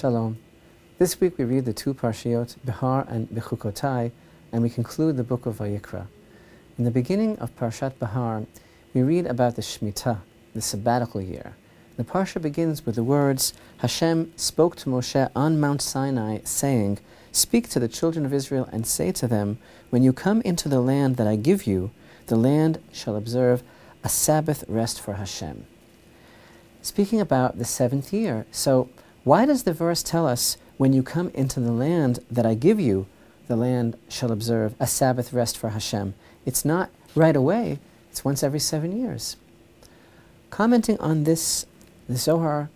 Shalom. This week we read the two Parashiot, Behar and Bechukotei, and we conclude the book of Vayikra. In the beginning of Parashat Behar, we read about the Shemitah, the sabbatical year. The Parsha begins with the words, Hashem spoke to Moshe on Mount Sinai, saying, "Speak to the children of Israel and say to them, when you come into the land that I give you, the land shall observe a Sabbath rest for Hashem." Speaking about the seventh year. So why does the verse tell us, when you come into the land that I give you, the land shall observe a Sabbath rest for Hashem? It's not right away, it's once every 7 years. Commenting on this, the Zohar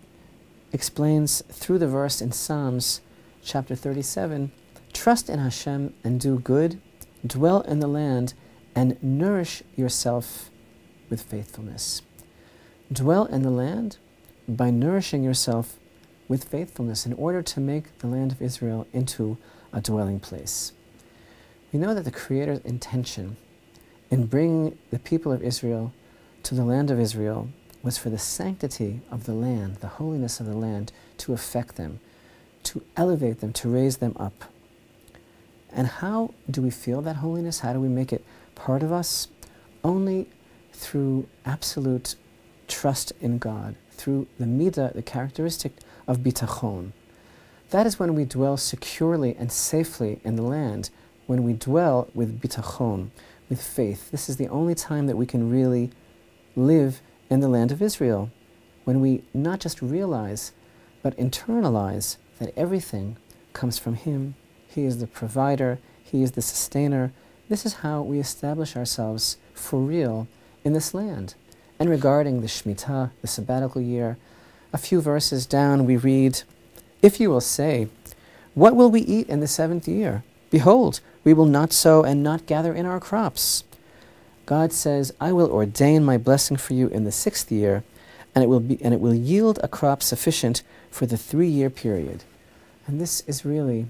explains through the verse in Psalms chapter 37, trust in Hashem and do good, dwell in the land and nourish yourself with faithfulness. Dwell in the land by nourishing yourself with faithfulness in order to make the land of Israel into a dwelling place. We know that the Creator's intention in bringing the people of Israel to the land of Israel was for the sanctity of the land, the holiness of the land, to affect them, to elevate them, to raise them up. And how do we feel that holiness? How do we make it part of us? Only through absolute trust in God, through the midah, the characteristic of bitachon. That is when we dwell securely and safely in the land, when we dwell with bitachon, with faith. This is the only time that we can really live in the land of Israel, when we not just realize, but internalize that everything comes from Him. He is the provider, He is the sustainer. This is how we establish ourselves for real in this land. And regarding the Shemitah, the sabbatical year, a few verses down we read, "If you will say, what will we eat in the seventh year? Behold, we will not sow and not gather in our crops." God says, "I will ordain my blessing for you in the sixth year, and it will yield a crop sufficient for the 3-year period." And this is really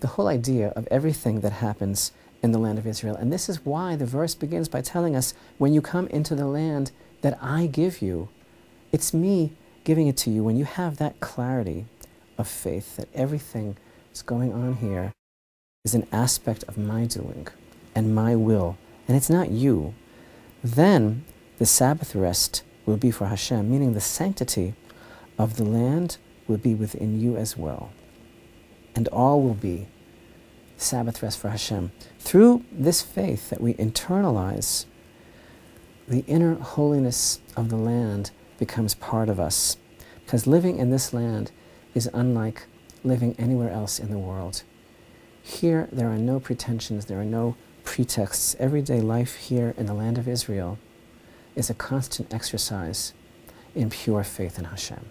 the whole idea of everything that happens in the land of Israel. And this is why the verse begins by telling us, when you come into the land that I give you, it's me giving it to you. When you have that clarity of faith that everything that's going on here is an aspect of my doing and my will, and it's not you, then the Sabbath rest will be for Hashem, meaning the sanctity of the land will be within you as well. And all will be Sabbath rest for Hashem. Through this faith that we internalize, the inner holiness of the land becomes part of us. Because living in this land is unlike living anywhere else in the world. Here, there are no pretensions, there are no pretexts. Everyday life here in the land of Israel is a constant exercise in pure faith in Hashem.